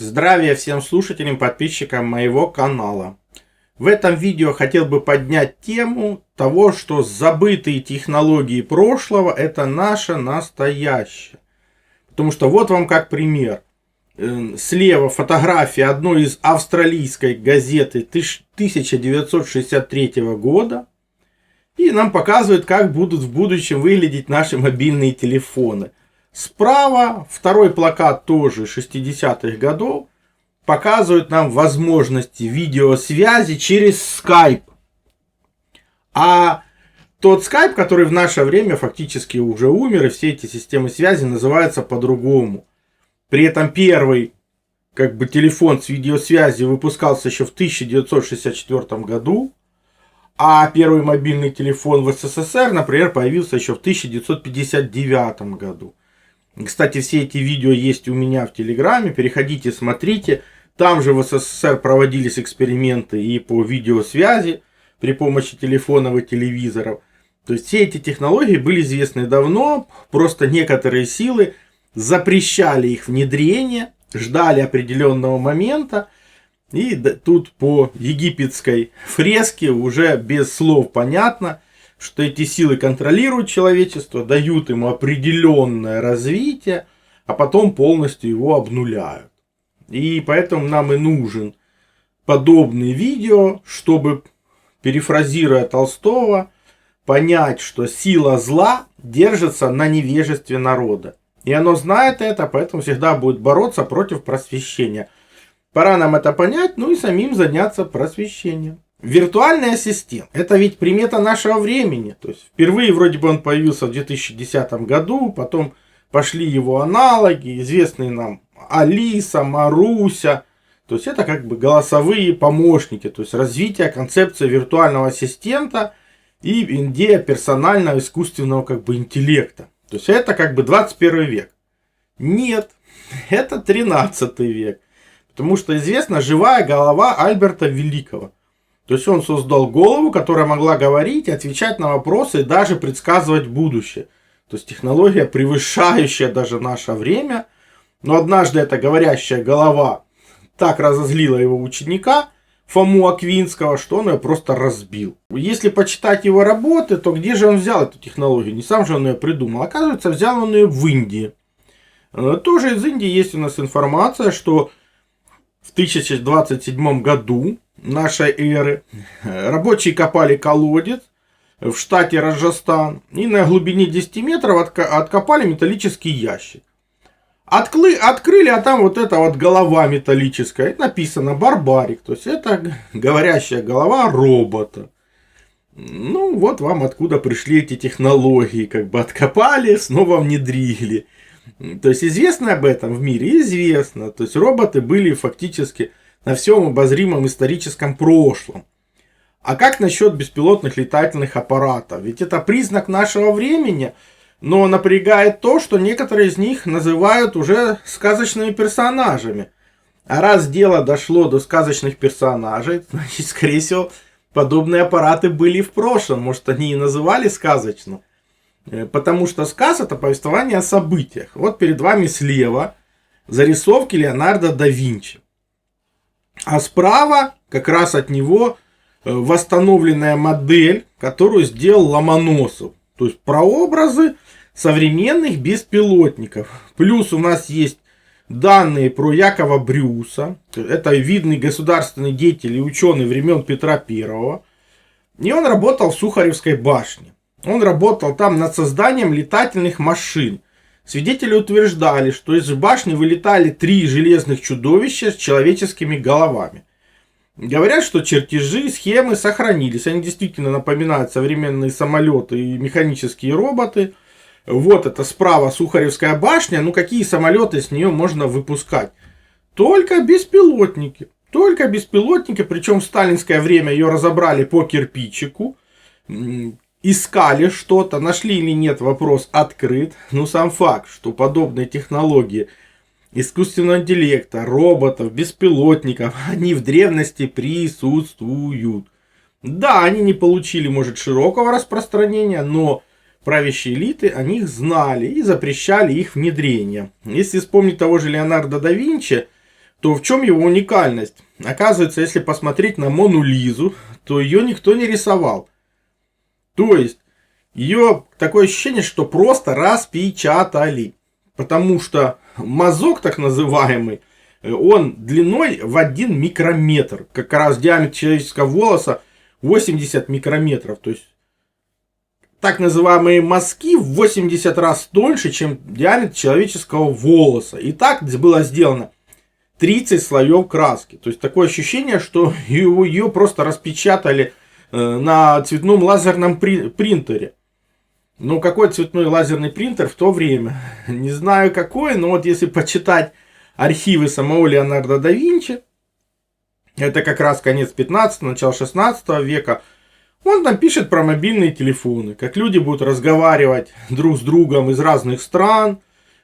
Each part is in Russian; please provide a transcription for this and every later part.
Здравия всем слушателям, подписчикам моего канала. В этом видео хотел бы поднять тему того, что забытые технологии прошлого – это наше настоящее. Потому что вот вам как пример. Слева фотография одной из австралийской газеты 1963 года. И нам показывают, как будут в будущем выглядеть наши мобильные телефоны. Справа второй плакат тоже 60-х годов показывает нам возможности видеосвязи через Skype. А тот Skype, который в наше время фактически уже умер, и все эти системы связи называются по-другому. При этом первый телефон с видеосвязью выпускался еще в 1964 году, а первый мобильный телефон в СССР, например, появился еще в 1959 году. Кстати, все эти видео есть у меня в Телеграме, переходите, смотрите. Там же в СССР проводились эксперименты и по видеосвязи при помощи телефонов и телевизоров. То есть все эти технологии были известны давно, просто некоторые силы запрещали их внедрение, ждали определенного момента. И тут по египетской фреске уже без слов понятно, что эти силы контролируют человечество, дают ему определенное развитие, а потом полностью его обнуляют. И поэтому нам и нужен подобный видео, чтобы, перефразируя Толстого, понять, что сила зла держится на невежестве народа. И оно знает это, поэтому всегда будет бороться против просвещения. Пора нам это понять, и самим заняться просвещением. Виртуальный ассистент – это ведь примета нашего времени. То есть впервые вроде бы он появился в 2010 году, потом пошли его аналоги, известные нам Алиса, Маруся. То есть это голосовые помощники, то есть развитие концепции виртуального ассистента и идея персонального искусственного интеллекта. То есть это 21 век. Нет, это 13 век. Потому что известна живая голова Альберта Великого. То есть он создал голову, которая могла говорить, отвечать на вопросы и даже предсказывать будущее. То есть технология, превышающая даже наше время. Но однажды эта говорящая голова так разозлила его ученика, Фому Аквинского, что он ее просто разбил. Если почитать его работы, то где же он взял эту технологию? Не сам же он ее придумал. Оказывается, взял он ее в Индии. Тоже из Индии есть у нас информация, что в 1027 году нашей эры рабочие копали колодец в штате Раджастан и на глубине 10 метров откопали металлический ящик. Открыли, а там эта голова металлическая. Написано «Барбарик». То есть это говорящая голова робота. Вот вам откуда пришли эти технологии. Откопали, снова внедрили. То есть известно об этом в мире? Известно. То есть роботы были фактически на всем обозримом историческом прошлом. А как насчет беспилотных летательных аппаратов? Ведь это признак нашего времени. Но напрягает то, что некоторые из них называют уже сказочными персонажами. А раз дело дошло до сказочных персонажей, значит, скорее всего, подобные аппараты были в прошлом. Может, они и называли сказочно. Потому что сказ – это повествование о событиях. Вот перед вами слева зарисовки Леонардо да Винчи. А справа как раз от него восстановленная модель, которую сделал Ломоносов. То есть прообразы современных беспилотников. Плюс у нас есть данные про Якова Брюса. Это видный государственный деятель и ученый времен Петра I. И он работал в Сухаревской башне. Он работал там над созданием летательных машин. Свидетели утверждали, что из башни вылетали 3 железных чудовища с человеческими головами. Говорят, что чертежи, схемы сохранились. Они действительно напоминают современные самолеты и механические роботы. Вот это справа Сухаревская башня. Какие самолеты с нее можно выпускать? Только беспилотники. Только беспилотники. Причем в сталинское время ее разобрали по кирпичику. Искали что-то. Нашли или нет, вопрос открыт. Сам факт, что подобные технологии искусственного интеллекта, роботов, беспилотников, они в древности присутствуют. Да, они не получили, может, широкого распространения, но правящие элиты о них знали и запрещали их внедрение. Если вспомнить того же Леонардо да Винчи, то в чем его уникальность? Оказывается, если посмотреть на Мону Лизу, то ее никто не рисовал. То есть, ее такое ощущение, что просто распечатали. Потому что мазок, так называемый, он длиной в 1 микрометр. Как раз диаметр человеческого волоса 80 микрометров. То есть, так называемые мазки в 80 раз тоньше, чем диаметр человеческого волоса. И так было сделано 30 слоев краски. То есть, такое ощущение, что ее просто распечатали на цветном лазерном принтере. Ну, какой цветной лазерный принтер в то время? Не знаю какой, но вот если почитать архивы самого Леонардо да Винчи, это как раз конец 15-го, начало 16 века, он там пишет про мобильные телефоны, как люди будут разговаривать друг с другом из разных стран,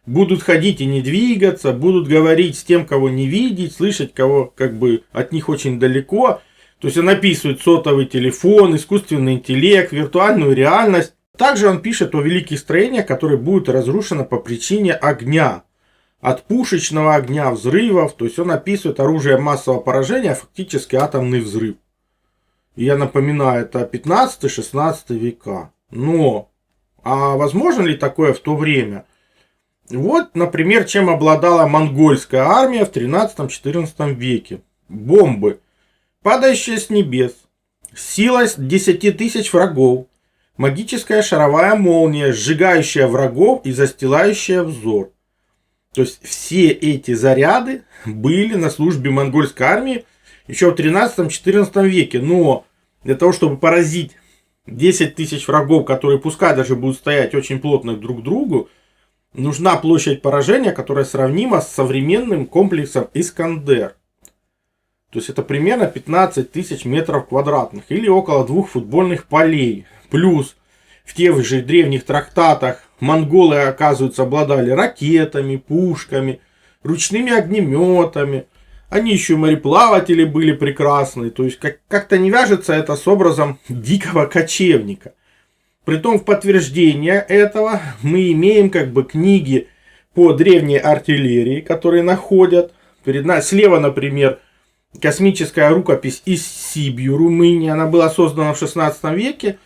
будут ходить и не двигаться, будут говорить с тем, кого не видеть, слышать, кого как бы от них очень далеко. То есть он описывает сотовый телефон, искусственный интеллект, виртуальную реальность. Также он пишет о великих строениях, которые будут разрушены по причине огня. От пушечного огня, взрывов. То есть он описывает оружие массового поражения, фактически атомный взрыв. И я напоминаю, это 15-16 века. Но, а возможно ли такое в то время? Вот, например, чем обладала монгольская армия в 13-14 веке. Бомбы, падающие с небес, сила 10 тысяч врагов. Магическая шаровая молния, сжигающая врагов и застилающая взор. То есть все эти заряды были на службе монгольской армии еще в 13-14 веке. Но для того, чтобы поразить 10 тысяч врагов, которые пускай даже будут стоять очень плотно друг к другу, нужна площадь поражения, которая сравнима с современным комплексом Искандер. То есть это примерно 15 тысяч метров квадратных или около 2 футбольных полей. Плюс в тех же древних трактатах монголы, оказывается, обладали ракетами, пушками, ручными огнеметами. Они еще и мореплаватели были прекрасные. То есть как-то не вяжется это с образом дикого кочевника. Притом в подтверждение этого мы имеем как бы книги по древней артиллерии, которые находят. Слева, например, космическая рукопись из Сибью, Румыния. Она была создана в 16 веке.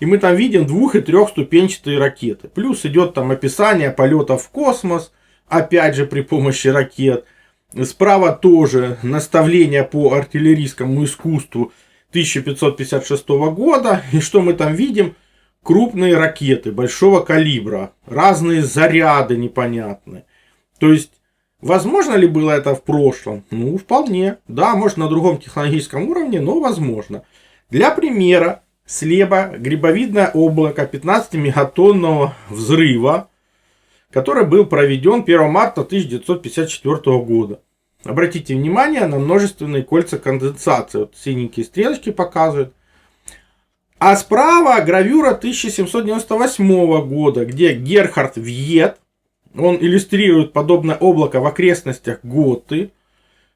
И мы там видим 2- и 3-ступенчатые ракеты. Плюс идет там описание полета в космос. Опять же при помощи ракет. Справа тоже наставление по артиллерийскому искусству 1556 года. И что мы там видим? Крупные ракеты большого калибра. Разные заряды непонятные. То есть, возможно ли было это в прошлом? Ну, вполне. Да, может на другом технологическом уровне, но возможно. Для примера, слева грибовидное облако 15-мегатонного взрыва, который был проведен 1 марта 1954 года. Обратите внимание на множественные кольца конденсации. Вот синенькие стрелочки показывают. А справа гравюра 1798 года, где Герхард Вьет, он иллюстрирует подобное облако в окрестностях Готы,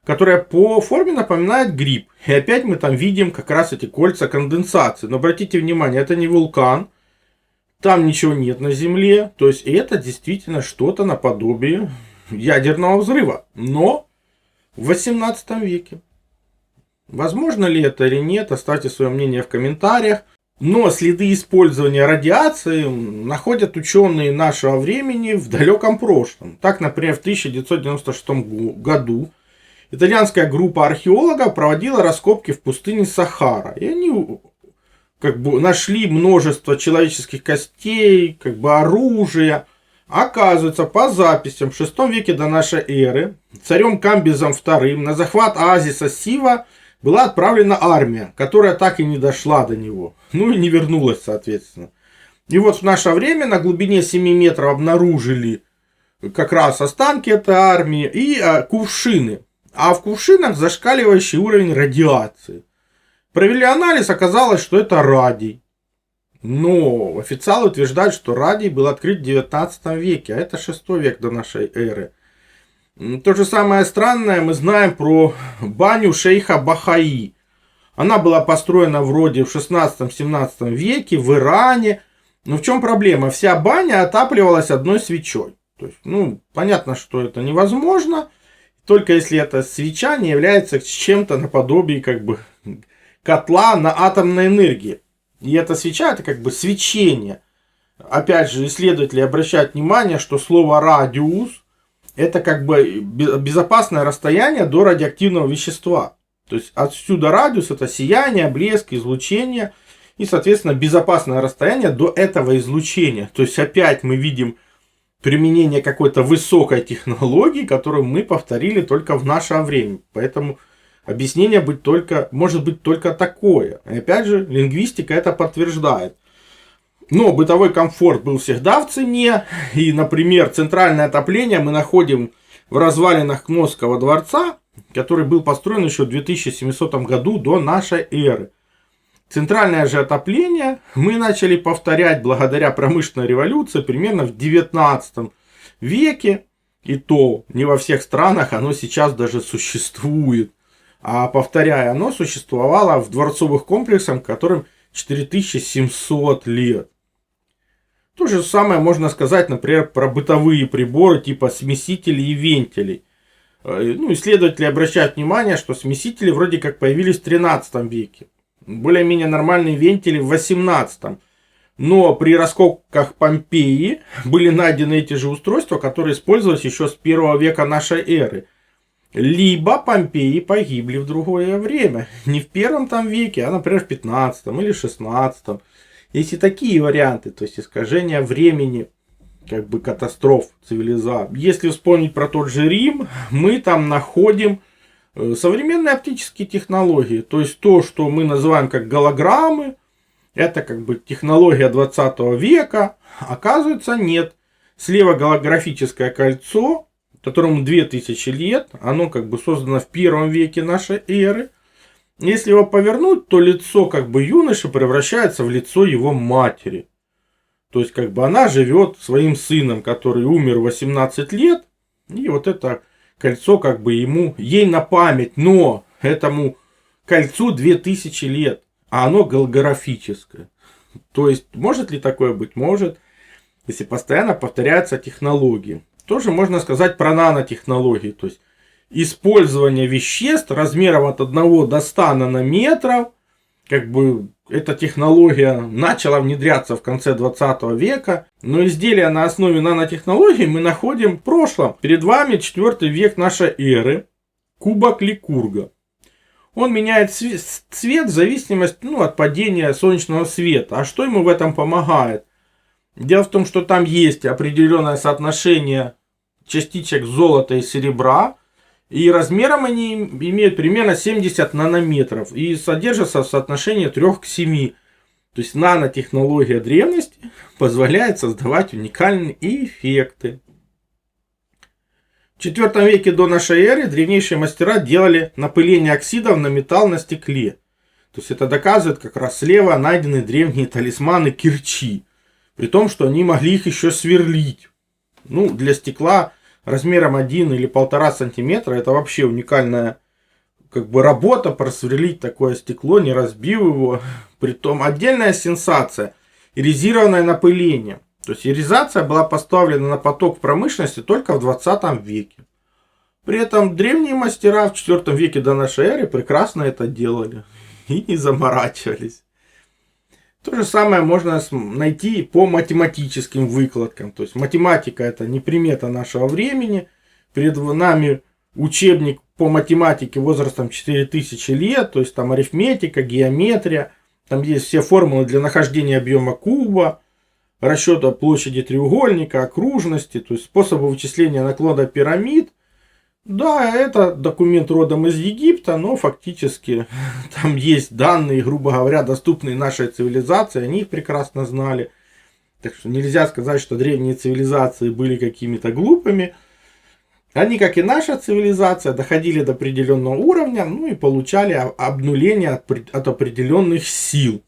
которое по форме напоминает гриб. И опять мы там видим как раз эти кольца конденсации. Но обратите внимание, это не вулкан, там ничего нет на Земле. То есть это действительно что-то наподобие ядерного взрыва. Но в 18 веке. Возможно ли это или нет, оставьте свое мнение в комментариях. Но следы использования радиации находят ученые нашего времени в далеком прошлом. Так, например, в 1996 году итальянская группа археологов проводила раскопки в пустыне Сахара. И они как бы нашли множество человеческих костей, как бы оружия. Оказывается, по записям в VI веке до нашей эры царем Камбизом II на захват оазиса Сива была отправлена армия, которая так и не дошла до него. Ну и не вернулась, соответственно. И вот в наше время на глубине 7 метров обнаружили как раз останки этой армии и кувшины. А в кувшинах зашкаливающий уровень радиации. Провели анализ, оказалось, что это радий. Но официалы утверждают, что радий был открыт в 19 веке, а это 6 век до нашей эры. То же самое странное мы знаем про баню шейха Бахаи. Она была построена вроде в 16-17 веке в Иране. Но в чем проблема? Вся баня отапливалась одной свечой. То есть, понятно, что это невозможно. только если эта свеча не является чем-то наподобие как бы котла на атомной энергии. И эта свеча это как бы свечение. Опять же, исследователи обращают внимание, что слово радиус это как бы безопасное расстояние до радиоактивного вещества. То есть отсюда радиус это сияние, блеск, излучение. И, соответственно, безопасное расстояние до этого излучения. То есть опять мы видим применение какой-то высокой технологии, которую мы повторили только в наше время. Поэтому объяснение может быть только такое. И опять же, лингвистика это подтверждает. Но бытовой комфорт был всегда в цене. И, например, центральное отопление мы находим в развалинах Кносского дворца, который был построен еще в 2700 году до нашей эры. Центральное же отопление мы начали повторять благодаря промышленной революции примерно в 19 веке. И то не во всех странах оно сейчас даже существует. А повторяя, оно существовало в дворцовых комплексах, которым 4700 лет. То же самое можно сказать, например, про бытовые приборы типа смесителей и вентилей. Исследователи обращают внимание, что смесители вроде как появились в 13 веке. Более-менее нормальные вентили в 18. Но при раскопках Помпеи были найдены эти же устройства, которые использовались еще с 1 века нашей эры. Либо Помпеи погибли в другое время. Не в 1 там веке, а, например, в 15 или 16. Есть и такие варианты, то есть искажение времени, как бы катастроф цивилизации. Если вспомнить про тот же Рим, мы там находим современные оптические технологии. То есть то, что мы называем как голограммы, это как бы технология 20 века. Оказывается, нет. Слева голографическое кольцо, которому 2000 лет. Оно как бы создано в 1 веке нашей эры. Если его повернуть, то лицо как бы юноши превращается в лицо его матери. То есть как бы она живет своим сыном, который умер в 18 лет. И вот это кольцо как бы ей на память, но этому кольцу 2000 лет, а оно голографическое. То есть может ли такое быть? Может, если постоянно повторяются технологии. Тоже можно сказать про нанотехнологии, то есть использование веществ размером от 1 до 100 нанометров, как бы эта технология начала внедряться в конце 20 века, но изделия на основе нанотехнологий мы находим в прошлом. Перед вами 4 век нашей эры, кубок Ликурга. Он меняет цвет в зависимости от падения солнечного света. А что ему в этом помогает? Дело в том, что там есть определенное соотношение частичек золота и серебра, и размером они имеют примерно 70 нанометров. И содержатся в соотношении 3 к 7. То есть нанотехнология древности позволяет создавать уникальные эффекты. В 4 веке до нашей эры древнейшие мастера делали напыление оксидов на металл на стекле. То есть это доказывает как раз слева найдены древние талисманы Кирчи. При том, что они могли их еще сверлить. Для стекла размером 1 или 1,5 сантиметра это вообще уникальная как бы работа просверлить такое стекло, не разбив его. Притом отдельная сенсация – иризированное напыление. То есть иризация была поставлена на поток в промышленности только в 20 веке. При этом древние мастера в 4 веке до нашей эры прекрасно это делали и не заморачивались. То же самое можно найти по математическим выкладкам. То есть математика это не примета нашего времени. Перед нами учебник по математике возрастом 4000 лет. То есть там арифметика, геометрия. Там есть все формулы для нахождения объема куба, расчета площади треугольника, окружности, то есть способы вычисления наклона пирамид. Да, это документ родом из Египта, но фактически там есть данные, грубо говоря, доступные нашей цивилизации, они их прекрасно знали. Так что нельзя сказать, что древние цивилизации были какими-то глупыми. Они, как и наша цивилизация, доходили до определенного уровня, и получали обнуление от определенных сил.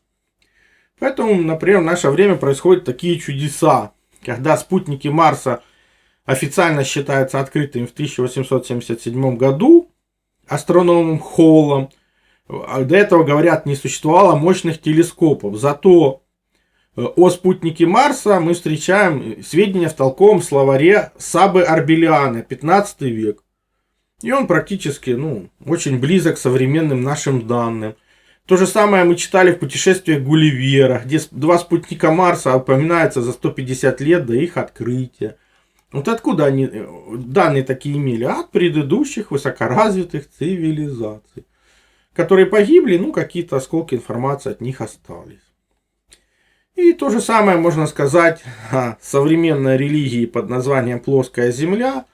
Поэтому, например, в наше время происходят такие чудеса, когда спутники Марса официально считаются открытыми в 1877 году астрономом Холлом. До этого, говорят, не существовало мощных телескопов. Зато о спутнике Марса мы встречаем сведения в толковом словаре Сабы Арбелиана, 15 век. И он практически, очень близок к современным нашим данным. То же самое мы читали в «Путешествиях Гулливера», где 2 спутника Марса упоминаются за 150 лет до их открытия. Вот откуда они данные такие имели? От предыдущих высокоразвитых цивилизаций, которые погибли, какие-то осколки информации от них остались. И то же самое можно сказать о современной религии под названием «Плоская Земля»,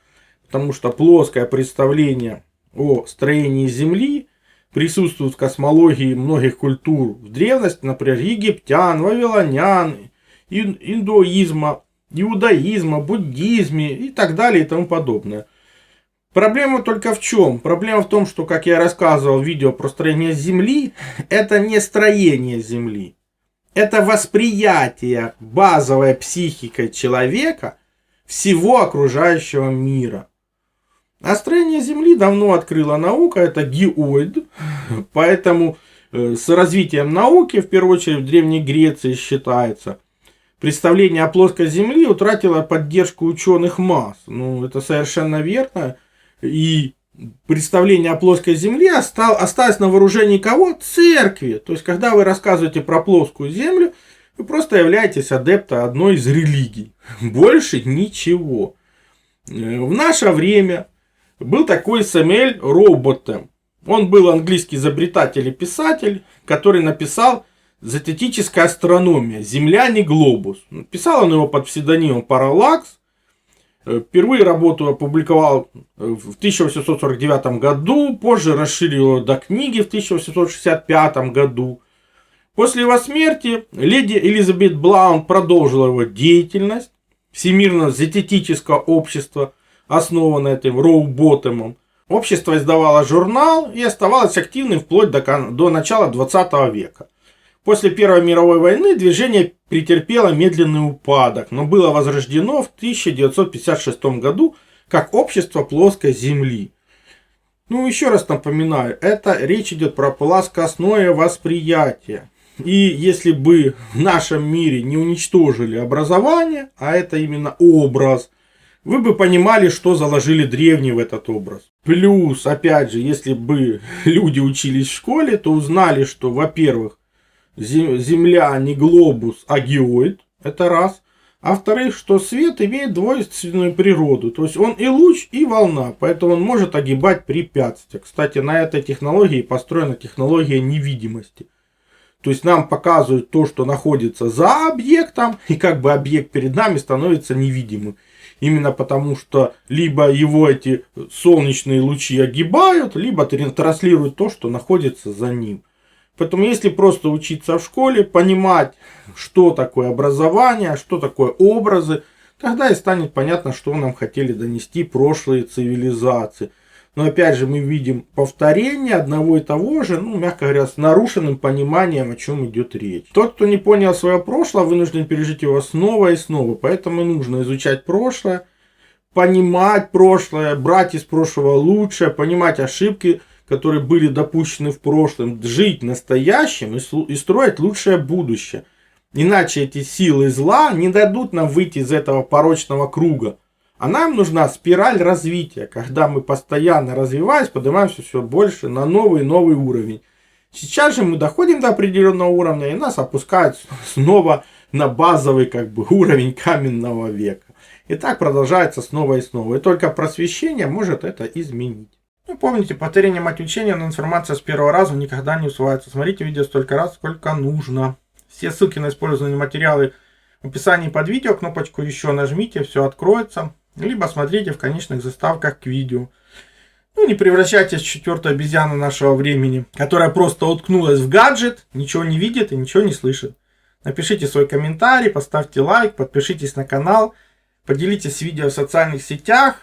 потому что плоское представление о строении Земли присутствует в космологии многих культур в древности, например, египтян, вавилонян, индуизма, иудаизма, буддизме и так далее и тому подобное. Проблема только в чем? Проблема в том, что, как я рассказывал в видео про строение Земли, это не строение Земли. Это восприятие базовой психикой человека всего окружающего мира. А строение Земли давно открыла наука, это геоид. Поэтому с развитием науки, в первую очередь в Древней Греции считается, представление о плоской Земле утратило поддержку ученых масс. Это совершенно верно. И представление о плоской Земле осталось на вооружении кого? Церкви. То есть, когда вы рассказываете про плоскую Землю, вы просто являетесь адептом одной из религий. Больше ничего. В наше время был такой Сэмюэль Роботем. Он был английский изобретатель и писатель, который написал «Зоотетическая астрономия. Земля не глобус». Писал он его под псевдонимом Параллакс. Впервые работу опубликовал в 1849 году, позже расширил ее до книги в 1865 году. После его смерти леди Элизабет Блаунд продолжила его деятельность. Всемирное зоотетическое общество, основанное этим Роуботемом. Общество издавало журнал и оставалось активным вплоть до начала 20 века. После Первой мировой войны движение претерпело медленный упадок, но было возрождено в 1956 году как общество плоской Земли. Еще раз напоминаю, речь идет про плоскостное восприятие. И если бы в нашем мире не уничтожили образование, а это именно образ, вы бы понимали, что заложили древние в этот образ. Плюс, опять же, если бы люди учились в школе, то узнали, что, во-первых, Земля не глобус, а геоид, это раз. А во-вторых, что свет имеет двойственную природу, то есть он и луч, и волна, поэтому он может огибать препятствия. Кстати, на этой технологии построена технология невидимости. То есть нам показывают то, что находится за объектом, и как бы объект перед нами становится невидимым. Именно потому, что либо его эти солнечные лучи огибают, либо транслируют то, что находится за ним. Поэтому если просто учиться в школе, понимать, что такое образование, что такое образы, тогда и станет понятно, что нам хотели донести прошлые цивилизации. Но опять же мы видим повторение одного и того же, мягко говоря, с нарушенным пониманием, о чем идет речь. Тот, кто не понял свое прошлое, вынужден пережить его снова и снова. Поэтому нужно изучать прошлое, понимать прошлое, брать из прошлого лучшее, понимать ошибки, которые были допущены в прошлом, жить настоящим и строить лучшее будущее. Иначе эти силы зла не дадут нам выйти из этого порочного круга. А нам нужна спираль развития, когда мы постоянно развиваясь, поднимаемся все больше на новый и новый уровень. Сейчас же мы доходим до определенного уровня и нас опускают снова на базовый уровень каменного века. И так продолжается снова и снова. И только просвещение может это изменить. Помните, повторение мать учения, но информация с первого раза никогда не усваивается. Смотрите видео столько раз, сколько нужно. Все ссылки на использованные материалы в описании под видео. Кнопочку еще нажмите, все откроется. Либо смотрите в конечных заставках к видео. Не превращайтесь в четвертую обезьяну нашего времени, которая просто уткнулась в гаджет, ничего не видит и ничего не слышит. Напишите свой комментарий, поставьте лайк, подпишитесь на канал, поделитесь видео в социальных сетях.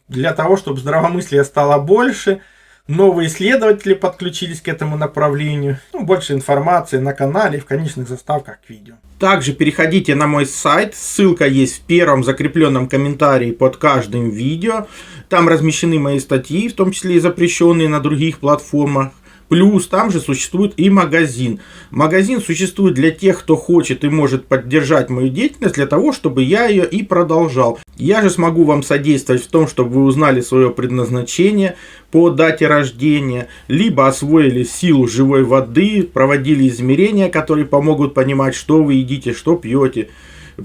Для того, чтобы здравомыслия стало больше, новые исследователи подключились к этому направлению. Больше информации на канале и в конечных заставках к видео. Также переходите на мой сайт, ссылка есть в первом закрепленном комментарии под каждым видео. Там размещены мои статьи, в том числе и запрещенные на других платформах. Плюс там же существует и магазин. Магазин существует для тех, кто хочет и может поддержать мою деятельность, для того, чтобы я ее и продолжал. Я же смогу вам содействовать в том, чтобы вы узнали свое предназначение по дате рождения, либо освоили силу живой воды, проводили измерения, которые помогут понимать, что вы едите, что пьете.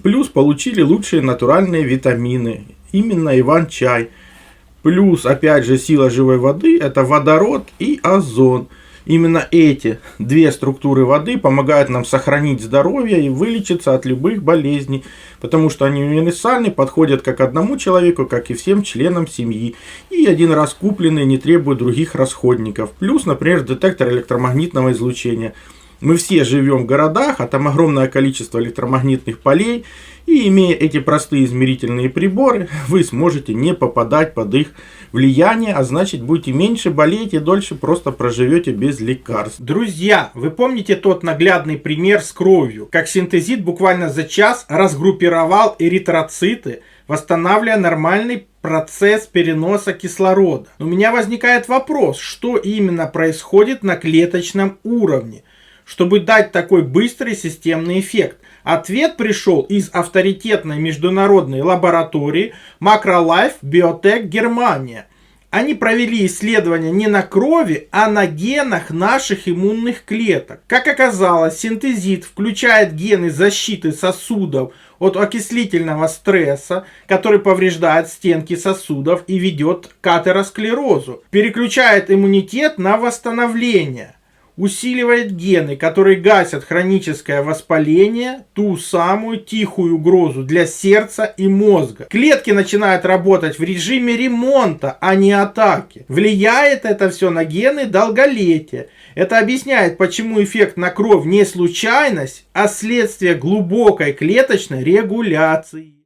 Плюс получили лучшие натуральные витамины, именно Иван-чай. Плюс, опять же, сила живой воды – это водород и озон. Именно эти две структуры воды помогают нам сохранить здоровье и вылечиться от любых болезней, потому что они универсальны, подходят как одному человеку, как и всем членам семьи. И один раз купленные не требуют других расходников. Плюс, например, детектор электромагнитного излучения. Мы все живем в городах, а там огромное количество электромагнитных полей, и имея эти простые измерительные приборы, вы сможете не попадать под их влияние, а значит будете меньше болеть и дольше просто проживете без лекарств. Друзья, вы помните тот наглядный пример с кровью, как синтезит буквально за час разгруппировал эритроциты, восстанавливая нормальный процесс переноса кислорода. У меня возникает вопрос, что именно происходит на клеточном уровне, чтобы дать такой быстрый системный эффект. Ответ пришел из авторитетной международной лаборатории MacroLife Biotech Германия. Они провели исследования не на крови, а на генах наших иммунных клеток. Как оказалось, синтезит включает гены защиты сосудов от окислительного стресса, который повреждает стенки сосудов и ведет к атеросклерозу, переключает иммунитет на восстановление, усиливает гены, которые гасят хроническое воспаление, ту самую тихую угрозу для сердца и мозга. Клетки начинают работать в режиме ремонта, а не атаки. Влияет это все на гены долголетия. Это объясняет, почему эффект на кровь не случайность, а следствие глубокой клеточной регуляции.